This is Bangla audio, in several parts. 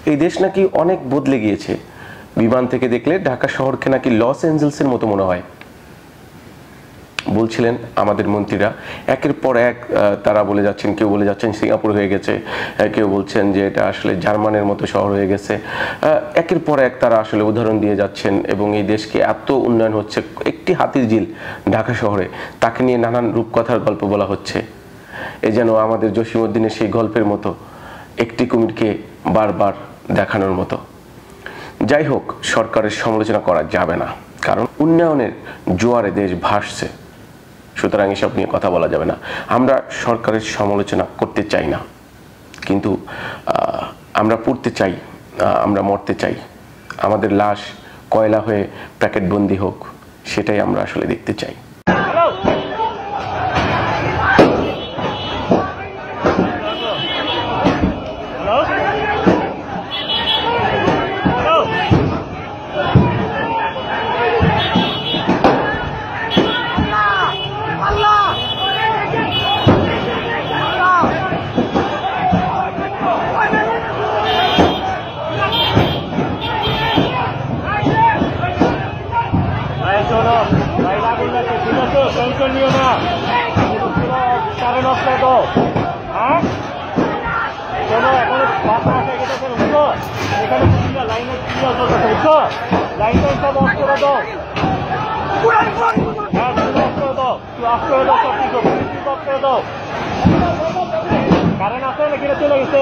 এই দেশ নাকি অনেক বদলে গিয়েছে, বিমান থেকে দেখলে ঢাকা শহরকে নাকি লস অ্যাঞ্জেলসের মতো মনে হয়। বলছিলেন আমাদের মন্ত্রীরা, একের পর এক তারা বলে যাচ্ছেন, কেউ বলে যাচ্ছেন সিঙ্গাপুর হয়ে গেছে, কেউ বলছেন যে এটা আসলে জার্মানের মতো শহর হয়ে গেছে। একের পর এক তারা আসলে উদাহরণ দিয়ে যাচ্ছেন এবং এই দেশকে এত উন্নয়ন হচ্ছে, একটি হাতির ঝিল ঢাকা শহরে, তাকে নিয়ে নানান রূপকথার গল্প বলা হচ্ছে। এ যেন আমাদের জসীমউদ্দিনের সেই গল্পের মতো, একটি কুমিরকে বারবার দেখানোর মতো। যাই হোক, সরকারের সমালোচনা করা যাবে না, কারণ উন্নয়নের জোয়ারে দেশ ভাসছে, সুতরাং এসব নিয়ে কথা বলা যাবে না। আমরা সরকারের সমালোচনা করতে চাই না, কিন্তু আমরা পড়তে চাই, আমরা মরতে চাই। আমাদের লাশ কয়লা হয়ে প্যাকেটবন্দি হোক, সেটাই আমরা আসলে দেখতে চাই। কারেন্ট আছে নাকি চলে গেছে?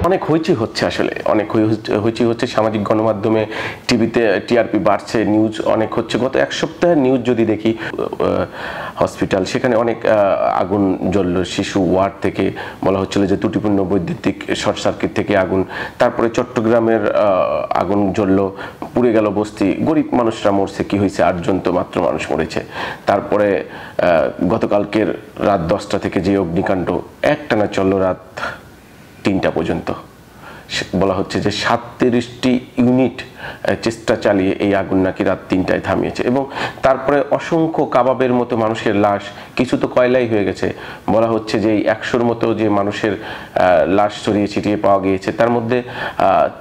অনেক হইচই হচ্ছে, আসলে অনেক হইচই হচ্ছে সামাজিক গণমাধ্যমে, টিভিতে টিআরপি বাড়ছে, নিউজ অনেক হচ্ছে। গত এক সপ্তাহের নিউজ যদি দেখি, হসপিটাল, সেখানে অনেক আগুন জ্বলল। শিশু ওয়ার্ড থেকে বলা হচ্ছিল যে ত্রুটিপূর্ণ বৈদ্যুতিক শর্ট সার্কিট থেকে আগুন। তারপরে চট্টগ্রামের আগুন জ্বলল, পুড়ে গেল বস্তি, গরিব মানুষরা মরছে, কি হয়েছে, 8 জন তো মাত্র মানুষ মরেছে। তারপরে গতকালকের রাত 10টা থেকে যে অগ্নিকাণ্ড একটানা চলল রাত 3টা পর্যন্ত। বলা হচ্ছে যে 37টি ইউনিট চেষ্টা চালিয়ে এই আগুন নাকি রাত 3টায় থামিয়েছে। এবং তারপরে অসংখ্য কাবাবের মতো মানুষের লাশ, কিছু তো কয়লাই হয়ে গেছে। বলা হচ্ছে যে এই 100-র মতো যে মানুষের লাশ ছড়িয়ে ছিটিয়ে পাওয়া গিয়েছে, তার মধ্যে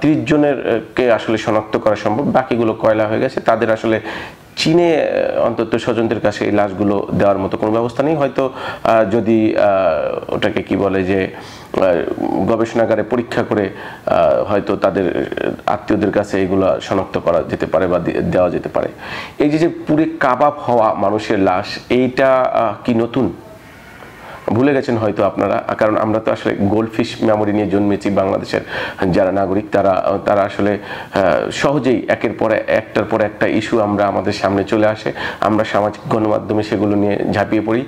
30 জনেরকে আসলে শনাক্ত করা সম্ভব, বাকিগুলো কয়লা হয়ে গেছে। তাদের আসলে চীনে অন্তত স্বজনদের কাছে এই লাশগুলো দেওয়ার মতো কোনো ব্যবস্থা নেই। হয়তো যদি ওটাকে কি বলে যে গবেষণাগারে পরীক্ষা করে হয়তো তাদের আত্মীয়দের কাছে এগুলো শনাক্ত করা যেতে পারে বা দেওয়া যেতে পারে। এই যে পুরে কাবাব হওয়া মানুষের লাশ, এইটা কি নতুন? ভুলে গেছেন হয়তো আপনারা, কারণ আমরা তো আসলে গোল্ডফিশ মেমোরি নিয়ে জন্মেছি। বাংলাদেশের যারা নাগরিক তারা আসলে সহজেই একের পর একটা ইস্যু আমাদের সামনে চলে আসে, আমরা সামাজিক গণমাধ্যমে সেগুলো নিয়ে ঝাঁপিয়ে পড়ি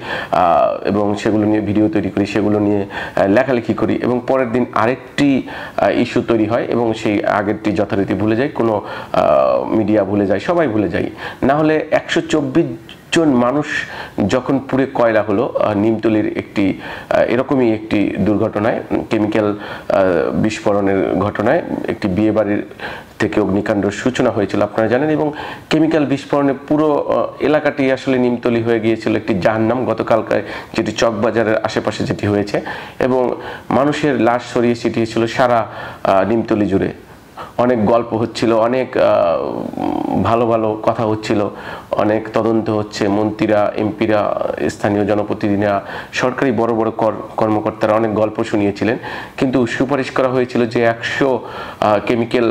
এবং সেগুলো নিয়ে ভিডিও তৈরি করি, সেগুলো নিয়ে লেখালেখি করি, এবং পরের দিন আরেকটি ইস্যু তৈরি হয় এবং সেই আগেরটি যথারীতি ভুলে যায়, কোনো মিডিয়া ভুলে যায়, সবাই ভুলে যায়। না হলে 124 জন মানুষ যখন পুড়ে কয়লা হলো নিমতলির এরকমই একটি দুর্ঘটনায়, কেমিক্যাল বিস্ফোরণের ঘটনায়, একটি বিয়ে বাড়ির থেকে অগ্নিকাণ্ডের সূচনা হয়েছিল আপনারা জানেন, এবং কেমিক্যাল বিস্ফোরণে পুরো এলাকাটি আসলে নিমতলি হয়ে গিয়েছিল একটি জাহান্নাম। গতকালকায় যেটি চকবাজারের আশেপাশে যেটি হয়েছে, এবং মানুষের লাশ ছড়িয়ে ছিটিয়েছিল সারা নিমতলি জুড়ে। অনেক গল্প হচ্ছিল, অনেক ভালো ভালো কথা হচ্ছিল, অনেক তদন্ত হচ্ছে, মন্ত্রীরা, এমপিরা, স্থানীয় জনপ্রতিনিধিরা, সরকারি বড় বড় কর্মকর্তারা অনেক গল্প শুনিয়েছিলেন, কিন্তু সুপারিশ করা হয়েছিল যে 100 কেমিক্যাল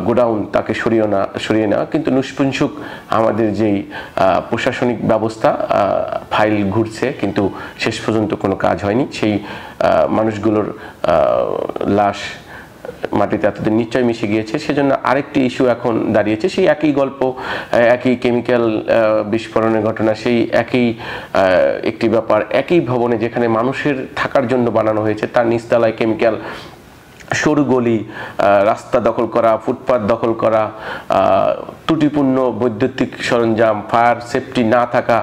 গোডাউন তাকে সরিয়ে না, কিন্তু নিষ্পৃংসক আমাদের যেই প্রশাসনিক ব্যবস্থা, ফাইল ঘুরছে কিন্তু শেষ পর্যন্ত কোনো কাজ হয়নি। সেই মানুষগুলোর লাশ মাটিতে এতদিন নিশ্চয় মিশে গিয়েছে, সেজন্য আরেকটি ইস্যু এখন দাঁড়িয়েছে। সেই একই গল্প, একই কেমিক্যাল বিস্ফোরণের ঘটনা, সেই একই একটি ব্যাপার, একই ভবনে যেখানে মানুষের থাকার জন্য বানানো হয়েছে তার নিচতলায় কেমিক্যাল, সরু গলি, রাস্তা দখল করা, ফুটপাত দখল করা, ত্রুটিপূর্ণ বৈদ্যুতিক সরঞ্জাম, ফায়ার সেফটি না থাকা,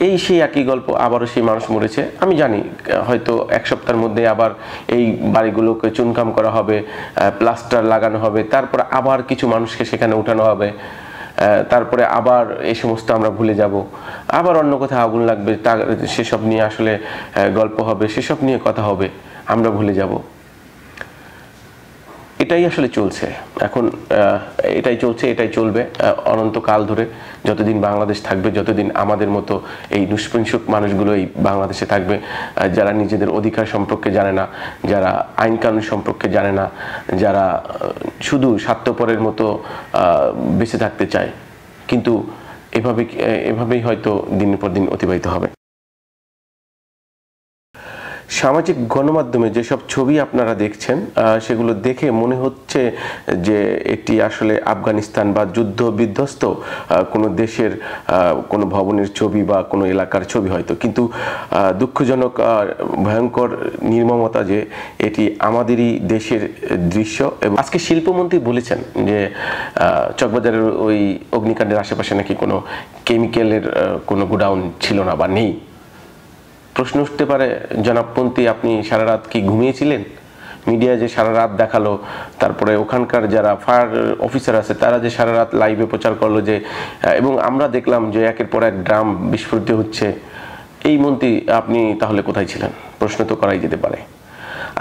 এই সেই একই গল্প, আবারও সেই মানুষ মরেছে। আমি জানি হয়তো এক সপ্তাহের মধ্যে আবার এই বাড়িগুলোকে চুনকাম করা হবে, প্লাস্টার লাগানো হবে, তারপর আবার কিছু মানুষকে সেখানে উঠানো হবে, তারপরে আবার এই সমস্ত আমরা ভুলে যাব, আবার অন্য কোথাও আগুন লাগবে, সেসব নিয়ে আসলে গল্প হবে, সেসব নিয়ে কথা হবে, আমরা ভুলে যাব। এটাই আসলে চলছে এখন, এটাই চলছে, এটাই চলবে অনন্তকাল ধরে, যতদিন বাংলাদেশ থাকবে, যতদিন আমাদের মতো এই নিষ্পৃংসক মানুষগুলো এই বাংলাদেশে থাকবে, যারা নিজেদের অধিকার সম্পর্কে জানে না, যারা আইন কানুন সম্পর্কে জানে না, যারা শুধু স্বার্থপরের মতো বেঁচে থাকতে চায়, কিন্তু এভাবেই হয়তো দিনের পর দিন অতিবাহিত হবে। সামাজিক গণমাধ্যমে যেসব ছবি আপনারা দেখছেন, সেগুলো দেখে মনে হচ্ছে যে এটি আসলে আফগানিস্তান বা যুদ্ধ বিধ্বস্ত কোনো দেশের কোনো ভবনের ছবি বা কোনো এলাকার ছবি হয়তো, কিন্তু দুঃখজনক, ভয়ঙ্কর নির্মমতা যে এটি আমাদেরই দেশের দৃশ্য। এবং আজকে শিল্পমন্ত্রী বলেছেন যে চকবাজারের ওই অগ্নিকাণ্ডের আশেপাশে নাকি কোনো কেমিক্যালের কোনো গোডাউন ছিল না বা নেই। প্রশ্ন উঠতে পারে, জনাবপন্থী আপনি সারা রাত কি ঘুমিয়েছিলেন? মিডিয়া যে সারা রাত দেখালো, তারপরে ওখানকার যারা ফায়ার অফিসার আছে তারা যে সারা রাত লাইভে প্রচার করলো যে, এবং আমরা দেখলাম যে একের পর এক ড্রাম বিস্ফোরিত হচ্ছে, এই মন্ত্রী আপনি তাহলে কোথায় ছিলেন? প্রশ্ন তো করাই যেতে পারে।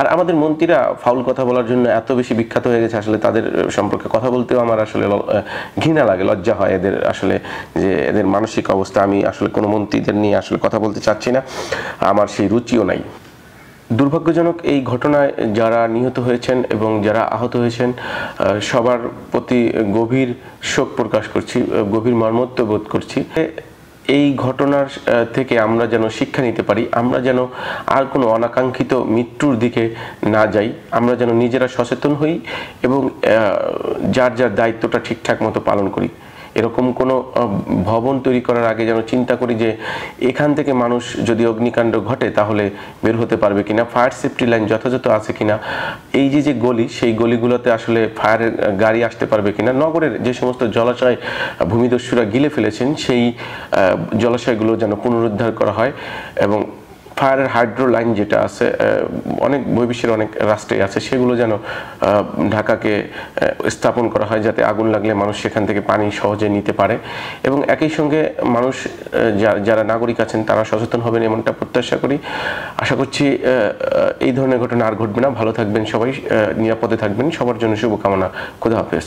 আর আমাদের মন্ত্রীরা ফাউল কথা বলার জন্য এত বেশি বিখ্যাত হয়ে গেছে, আসলে তাদের সম্পর্কে কথা বলতেও আমার আসলে ঘৃণা লাগে, লজ্জা হয় এদের আসলে, যে এদের মানসিক অবস্থা। আমি আসলে কোনো মন্ত্রীদের নিয়ে আসলে কথা বলতে চাচ্ছি না, আমার সেই রুচিও নাই। দুর্ভাগ্যজনক এই ঘটনায় যারা নিহত হয়েছেন এবং যারা আহত হয়েছেন, সবার প্রতি গভীর শোক প্রকাশ করছি, গভীর মর্মত্ব বোধ করছি। এই ঘটনার থেকে আমরা যেন শিক্ষা নিতে পারি, আমরা যেন আর কোনো অনাকাঙ্ক্ষিত মৃত্যুর দিকে না যাই, আমরা যেন নিজেরা সচেতন হই এবং যার যার দায়িত্বটা ঠিকঠাক মতো পালন করি। এরকম কোনো ভবন তৈরি করার আগে যেন চিন্তা করি যে এখান থেকে মানুষ যদি অগ্নিকাণ্ড ঘটে তাহলে বের হতে পারবে কিনা, ফায়ার সেফটি লাইন যথাযথ আছে কিনা, এই যে গলি, সেই গলিগুলোতে আসলে ফায়ারের গাড়ি আসতে পারবে কিনা, নগরের যে সমস্ত জলাশয় ভূমিদস্যুরা গিলে ফেলেছেন সেই জলাশয়গুলো যেন পুনরুদ্ধার করা হয়, এবং ফায়ারের হাইড্রো লাইন যেটা আছে অনেক বহির্বিশ্বের অনেক রাষ্ট্রে আছে, সেগুলো যেন ঢাকাকে স্থাপন করা হয়, যাতে আগুন লাগলে মানুষ সেখান থেকে পানি সহজে নিতে পারে। এবং একই সঙ্গে মানুষ যারা নাগরিক আছেন তারা সচেতন হবেন এমনটা প্রত্যাশা করি। আশা করছি এই ধরনের ঘটনা আর ঘটবে না। ভালো থাকবেন সবাই, নিরাপদে থাকবেন, সবার জন্য শুভকামনা। খোদা হাফেজ।